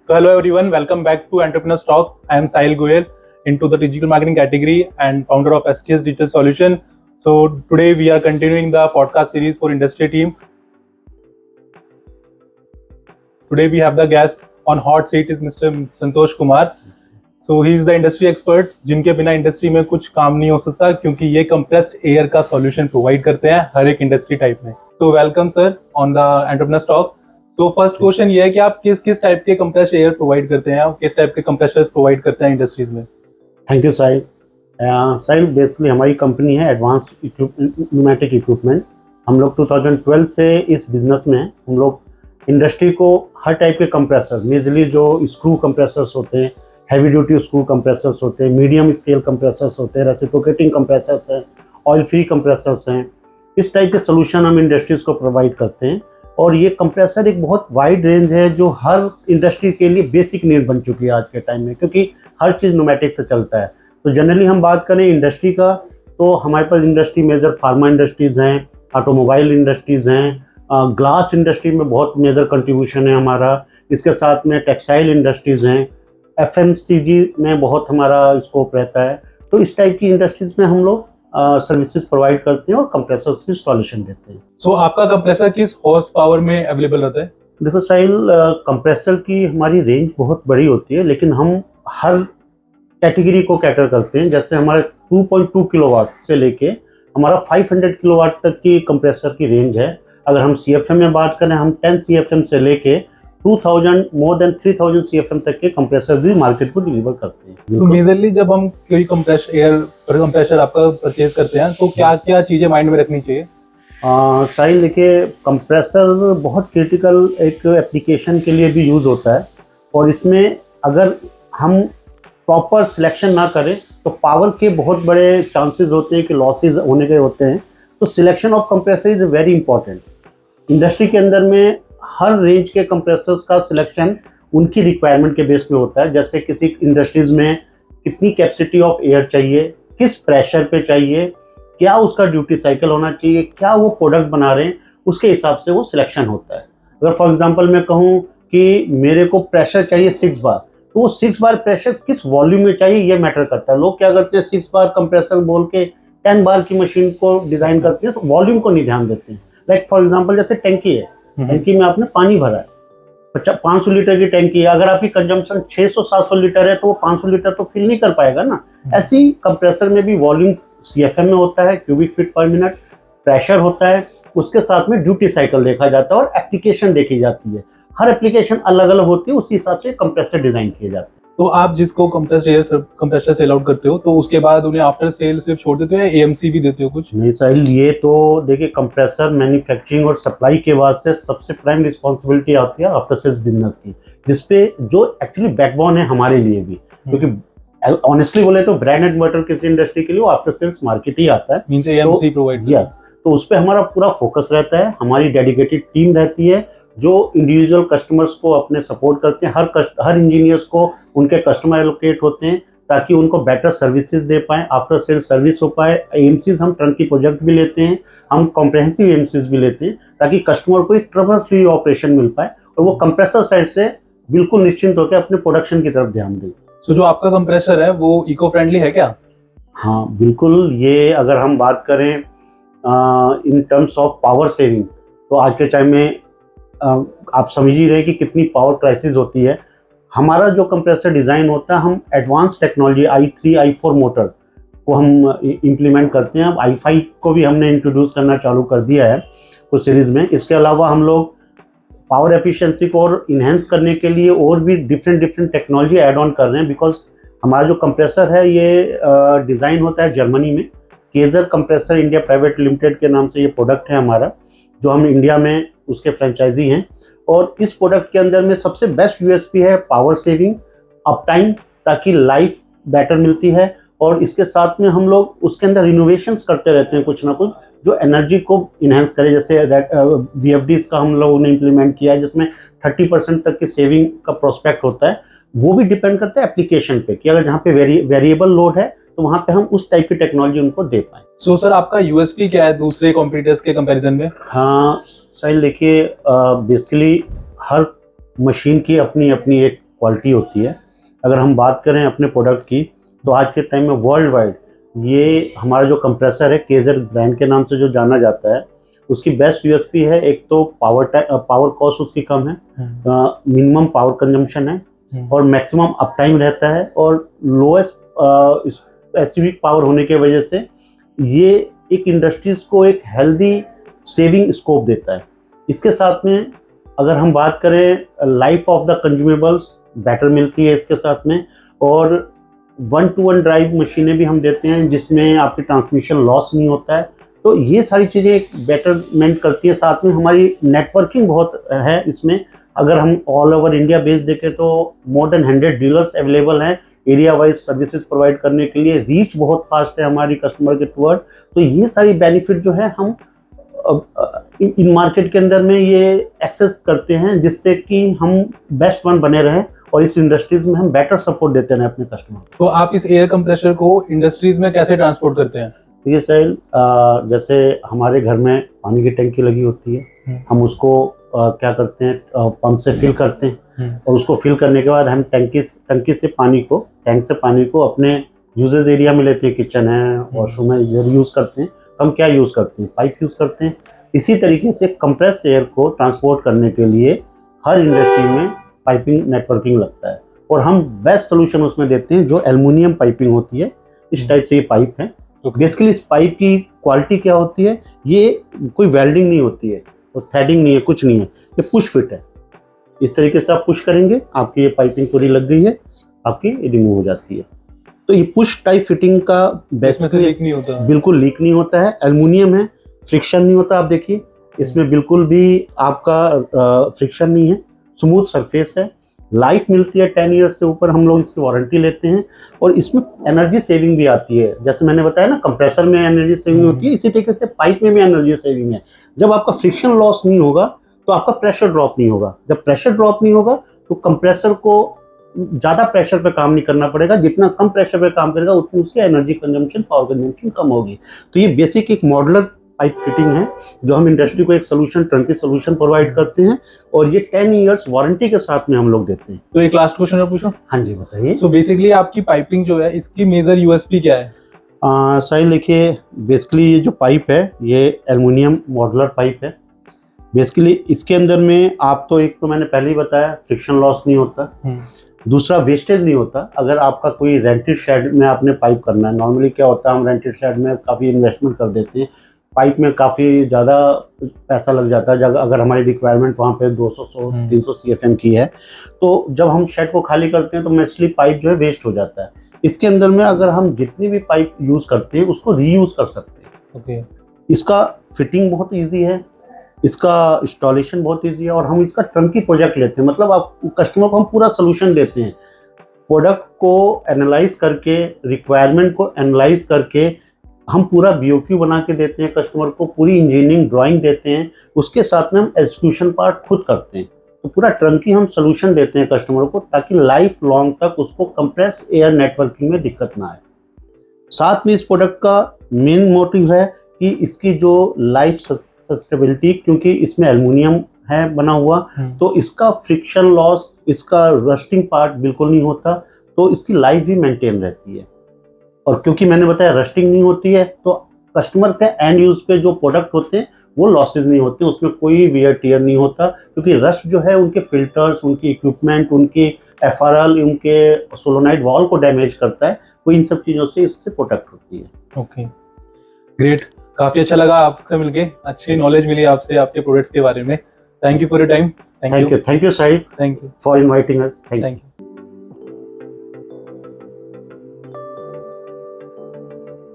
So hello everyone, welcome back to Entrepreneurs Talk. I am Sahil Goyal into the digital marketing category and founder of STS Digital Solution. So today we are continuing the podcast series for industry team. Today we have the guest on hot seat is Mr. Santosh Kumar. So he is the industry expert जिनके बिना industry में कुछ काम नहीं हो सकता क्योंकि ये कंप्रेस्ड एयर का सॉल्यूशन प्रोवाइड करते हैं हर एक इंडस्ट्री टाइप में. So welcome sir on the Entrepreneurs Talk. तो फर्स्ट क्वेश्चन ये है कि आप किस किस टाइप के कंप्रेस्ड एयर प्रोवाइड करते हैं, आप किस टाइप के कंप्रेसर्स प्रोवाइड करते हैं इंडस्ट्रीज में? Thank you Sahil. Sahil basically हमारी कंपनी है एडवांस न्यूमेटिक इक्विपमेंट. हम लोग 2012 से इस बिजनेस में हैं. हम लोग इंडस्ट्री को हर टाइप के कंप्रेसर, मेजरली जो स्क्रू कंप्रेसर्स होते हैं, हैवी ड्यूटी स्क्रू कंप्रेसर्स होते हैं, मीडियम स्केल कंप्रेसर्स होते हैं, रेसिप्रोकेटिंग कंप्रेसर्स हैं, ऑयल फ्री कंप्रेसर्स हैं, इस टाइप के सोल्यूशन हम इंडस्ट्रीज़ को प्रोवाइड करते हैं. और ये कंप्रेसर एक बहुत वाइड रेंज है जो हर इंडस्ट्री के लिए बेसिक नीड बन चुकी है आज के टाइम में, क्योंकि हर चीज़ न्यूमेटिक से चलता है. तो जनरली हम बात करें इंडस्ट्री का, तो हमारे पास इंडस्ट्री मेजर फार्मा इंडस्ट्रीज़ हैं, ऑटोमोबाइल इंडस्ट्रीज़ हैं, ग्लास इंडस्ट्री में बहुत मेजर कंट्रीब्यूशन है हमारा. इसके साथ में टेक्सटाइल इंडस्ट्रीज़ हैं, FMCG में बहुत हमारा स्कोप रहता है. तो इस टाइप की इंडस्ट्रीज़ में हम लोग सर्विसेज प्रोवाइड करते हैं और कंप्रेसर्स की इंस्टॉलेशन देते हैं. सो आपका कंप्रेसर किस हॉर्स पावर में अवेलेबल रहता है? देखो साहिल, कंप्रेसर की हमारी रेंज बहुत बड़ी होती है, लेकिन हम हर कैटेगरी को कैटर करते हैं. जैसे हमारे 2.2 किलोवाट से लेके हमारा 500 किलोवाट तक की कंप्रेसर की रेंज है. अगर हम CFM में बात करें, हम 10 CFM से लेके 2000 मोर देन 3000 CFM तक के कंप्रेसर भी मार्केट को डिलीवर करते हैं. तो मेजरली जब हम कोई कंप्रेसर आपका परचेज करते हैं तो क्या क्या चीजें माइंड में रखनी चाहिए? साहिल देखिए, कंप्रेसर बहुत क्रिटिकल एक एप्लीकेशन के लिए भी यूज़ होता है, और इसमें अगर हम प्रॉपर सिलेक्शन ना करें तो पावर के बहुत बड़े चांसेस होते हैं कि लॉसेज होने के होते हैं. तो selection of compressor is very important. Industry के अंदर में हर रेंज के कंप्रेसर्स का सिलेक्शन उनकी रिक्वायरमेंट के बेस पे होता है. जैसे किसी इंडस्ट्रीज़ में कितनी कैपेसिटी ऑफ एयर चाहिए, किस प्रेशर पे चाहिए, क्या उसका ड्यूटी साइकिल होना चाहिए, क्या वो प्रोडक्ट बना रहे हैं, उसके हिसाब से वो सिलेक्शन होता है. अगर फॉर एग्जांपल मैं कहूँ कि मेरे को प्रेशर चाहिए 6 बार, तो वो 6 बार प्रेशर किस वॉल्यूम में चाहिए ये मैटर करता है. लोग क्या करते हैं, 6 बार कंप्रेसर बोल के 10 बार की मशीन को डिज़ाइन करते हैं, तो वॉल्यूम को नहीं ध्यान देते हैं. लाइक फॉर एग्जाम्पल जैसे टैंकी है, टैंकी में आपने पानी भरा है, 500 लीटर की टैंकी है. अगर आपकी कंजम्पशन 600-700 लीटर है तो वो 500 लीटर तो फिल नहीं कर पाएगा ना. ऐसे ही कंप्रेसर में भी वॉल्यूम CFM में होता है, क्यूबिक फीट पर मिनट, प्रेशर होता है, उसके साथ में ड्यूटी साइकिल देखा जाता है और एप्लीकेशन देखी जाती है. हर एप्लीकेशन अलग अलग होती है, उसी हिसाब से कंप्रेसर डिजाइन किए जाते हैं. तो आप जिसको कंप्रेसर सेल आउट करते हो तो उसके बाद उन्हें आफ्टर सेल सिर्फ छोड़ देते हो या AMC भी देते हो कुछ? नहीं साहिल, ये तो देखिए कंप्रेसर मैन्युफैक्चरिंग और सप्लाई के वास्ते सबसे प्राइम रिस्पॉन्सिबिलिटी आती है आफ्टर सेल्स बिजनेस की, जिसपे जो एक्चुअली बैकबोन है हमारे लिए भी. क्योंकि ऑनेस्टली बोले तो ब्रांड एंड मॉडल किसी इंडस्ट्री के लिए वो आफ्टर सेल्स मार्केट ही आता है. Means AMC provide. यस, तो उस पर हमारा पूरा फोकस रहता है. हमारी डेडिकेटेड टीम रहती है जो इंडिविजुअल कस्टमर्स को अपने सपोर्ट करते हैं. हर इंजीनियर्स को उनके कस्टमर एलोकेट होते हैं ताकि उनको बेटर सर्विसेज दे पाएँ, आफ्टर सेल्स सर्विस हो पाए. AMCs हम टर्नकी प्रोजेक्ट भी लेते हैं, हम कॉम्प्रहेंसिव AMCs भी लेते हैं ताकि कस्टमर को एक ट्रबल फ्री ऑपरेशन मिल पाए और वो कंप्रेसर साइड से बिल्कुल निश्चिंत होकर अपने प्रोडक्शन की तरफ ध्यान दें. सो जो आपका कंप्रेसर है वो इको फ्रेंडली है क्या? हाँ बिल्कुल. ये अगर हम बात करें in terms of power saving, तो आज के टाइम में आप समझ ही रहे हैं कि कितनी पावर क्राइसिस होती है. हमारा जो कंप्रेसर डिज़ाइन होता है, हम advance technology i3 i4 motor को हम इम्प्लीमेंट करते हैं. अब i5 को भी हमने इंट्रोड्यूस करना चालू कर दिया है कुछ सीरीज़ में. इसके अलावा हम लोग पावर एफिशिएंसी को और इन्हेंस करने के लिए और भी डिफरेंट टेक्नोलॉजी ऐड ऑन कर रहे हैं. बिकॉज हमारा जो कंप्रेसर है ये डिज़ाइन होता है जर्मनी में. Kjær compressor India private limited के नाम से ये प्रोडक्ट है हमारा, जो हम इंडिया में उसके फ्रेंचाइजी हैं. और इस प्रोडक्ट के अंदर में सबसे बेस्ट USP है पावर सेविंग, अप टाइम, ताकि लाइफ बेटर मिलती है. और इसके साथ में हम लोग उसके अंदर इनोवेशंस करते रहते हैं कुछ ना कुछ जो एनर्जी को इन्हेंस करे. जैसे VFDs का हम लोगों ने इम्प्लीमेंट किया है जिसमें 30% तक की सेविंग का प्रोस्पेक्ट होता है. वो भी डिपेंड करता है एप्लीकेशन पे कि अगर जहाँ पे वेरिएबल लोड है तो वहाँ पे हम उस टाइप की टेक्नोलॉजी उनको दे पाएँ. सो सर आपका USP क्या है दूसरे कॉम्पिटिटर्स के कंपैरिजन में? हाँ साहिल, देखिए बेसिकली हर मशीन की अपनी अपनी एक क्वालिटी होती है। अगर हम बात करें अपने प्रोडक्ट की, तो आज के टाइम में वर्ल्ड वाइड ये हमारा जो कंप्रेसर है केजर ब्रांड के नाम से जो जाना जाता है, उसकी बेस्ट यूएसपी है। एक तो पावर कॉस्ट उसकी कम है, मिनिमम पावर कंजम्पशन है और मैक्सिमम अप टाइम रहता है, और लोएस्ट स्पेसिफिक पावर होने की वजह से ये एक इंडस्ट्रीज को एक हेल्दी सेविंग स्कोप देता है। इसके साथ में अगर हम बात करें life of the consumables better मिलती है इसके साथ में, और 1-to-1 ड्राइव मशीनें भी हम देते हैं जिसमें आपकी ट्रांसमिशन लॉस नहीं होता है। तो ये सारी चीज़ें एक बेटरमेंट करती है। साथ में हमारी नेटवर्किंग बहुत है इसमें। अगर हम ऑल ओवर इंडिया बेस देखें तो मोर देन 100 डीलर्स अवेलेबल हैं एरिया वाइज सर्विसेज प्रोवाइड करने के लिए। रीच बहुत फास्ट है हमारी कस्टमर के टुवर्ड। तो ये सारी बेनिफिट जो है हम इन मार्केट के अंदर में ये एक्सेस करते हैं, जिससे कि हम बेस्ट वन बने रहें और इस इंडस्ट्रीज में हम बेटर सपोर्ट देते हैं अपने कस्टमर को। तो आप इस एयर कंप्रेसर को इंडस्ट्रीज में कैसे ट्रांसपोर्ट करते हैं? देखिए साहिल, जैसे हमारे घर में पानी की टंकी लगी होती है, हम उसको क्या करते हैं, पंप से फिल करते हैं, और उसको फिल करने के बाद हम टंकी से पानी को, टैंक से पानी को अपने यूजेज एरिया में लेते हैं। किचन है, वॉशरूम है, इधर यूज़ करते हैं। तो हम क्या यूज़ करते हैं, पाइप यूज़ करते हैं। इसी तरीके से कंप्रेस एयर को ट्रांसपोर्ट करने के लिए हर इंडस्ट्री में पाइपिंग नेटवर्किंग लगता है, और हम बेस्ट सोल्यूशन उसमें देते हैं जो एल्युमिनियम पाइपिंग होती है। इस टाइप से ये पाइप है। बेसिकली इस पाइप की क्वालिटी क्या होती है, ये कोई वेल्डिंग नहीं होती है और थ्रेडिंग नहीं है, कुछ नहीं है, ये पुश फिट है। इस तरीके से आप पुश करेंगे, आपकी ये पाइपिंग पूरी लग गई है, आपकी रिमूव हो जाती है। तो ये पुश टाइप फिटिंग का बेसिकली लीक नहीं होता, बिल्कुल लीक नहीं होता है। एल्युमिनियम है, फ्रिक्शन नहीं होता। आप देखिए इसमें बिल्कुल भी आपका फ्रिक्शन नहीं है, स्मूथ सरफेस है। लाइफ मिलती है 10 ईयर्स से ऊपर, हम लोग इसकी वारंटी लेते हैं, और इसमें एनर्जी सेविंग भी आती है। जैसे मैंने बताया ना, कंप्रेसर में एनर्जी सेविंग होती है, इसी तरीके से पाइप में भी एनर्जी सेविंग है। जब आपका फ्रिक्शन लॉस नहीं होगा तो आपका प्रेशर ड्रॉप नहीं होगा। जब प्रेशर ड्रॉप नहीं होगा तो कंप्रेसर को ज़्यादा प्रेशर पे काम नहीं करना पड़ेगा। जितना कम प्रेशर पे काम करेगा उतनी उसकी एनर्जी कंजम्पशन, पावर कंजम्पशन कम होगी। तो ये बेसिक एक मॉडुलर पाइप फिटिंग है जो हम इंडस्ट्री को एक सोल्यूशन, टर्नकी सोल्यूशन प्रोवाइड करते हैं, और ये 10 ईयर्स वारंटी के साथ में हम लोग देते हैं। तो एक लास्ट क्वेश्चन और पूछो। हाँ जी, बताइए। सो बेसिकली आपकी पाइपिंग जो है, इसकी मेजर यूएसपी क्या है? साहिल देखिए, बेसिकली ये जो पाइप है ये एल्युमिनियम मॉडुलर पाइप है। बेसिकली इसके अंदर में आप तो, एक तो मैंने पहले ही बताया, फ्रिक्शन लॉस नहीं होता, दूसरा वेस्टेज नहीं होता। अगर आपका कोई रेंटेड शेड में आपने पाइप करना है, नॉर्मली क्या होता है, हम रेंटेड शेड में काफ़ी इन्वेस्टमेंट कर देते हैं, पाइप में काफ़ी ज़्यादा पैसा लग जाता है। अगर हमारी रिक्वायरमेंट वहाँ पे 200-300 CFM की है, तो जब हम शेड को खाली करते हैं तो मोस्टली पाइप जो है वेस्ट हो जाता है। इसके अंदर में अगर हम जितनी भी पाइप यूज़ करते हैं उसको रीयूज़ कर सकते हैं। ओके। इसका फिटिंग बहुत ईजी है, इसका इंस्टॉलेशन बहुत ईजी है, और हम इसका टर्नकी प्रोजेक्ट लेते हैं। मतलब आप कस्टमर को हम पूरा सोल्यूशन देते हैं, प्रोडक्ट को एनालाइज करके, रिक्वायरमेंट को एनालाइज करके हम पूरा BOQ बना के देते हैं कस्टमर को, पूरी इंजीनियरिंग ड्राइंग देते हैं, उसके साथ में हम एग्जीक्यूशन पार्ट खुद करते हैं। तो पूरा टर्नकी हम सोल्यूशन देते हैं कस्टमर को, ताकि लाइफ लॉन्ग तक उसको कंप्रेस एयर नेटवर्किंग में दिक्कत ना आए। साथ में इस प्रोडक्ट का मेन मोटिव है कि इसकी जो लाइफ सस्टेनेबिलिटी, क्योंकि इसमें एल्युमिनियम है बना हुआ, तो इसका फ्रिक्शन लॉस, इसका रस्टिंग पार्ट बिल्कुल नहीं होता, तो इसकी लाइफ भी मेंटेन रहती है। और क्योंकि मैंने बताया रस्टिंग नहीं होती है, तो कस्टमर के एंड यूज पे जो प्रोडक्ट होते हैं वो लॉसेज नहीं होते, उसमें कोई वियर टियर नहीं होता, क्योंकि रस्ट जो है उनके फिल्टर्स, उनकी इक्विपमेंट, उनकी FRL, उनके सोलोनाइड वॉल को डैमेज करता है। वो इन सब चीज़ों से इससे प्रोटेक्ट होती है। Okay, great. काफ़ी अच्छा लगा आपसे मिलके, अच्छी नॉलेज मिली आपसे आपके प्रोडक्ट्स के बारे में। Thank you for your time. Thank you Sahib, thank you for inviting us. Thank you.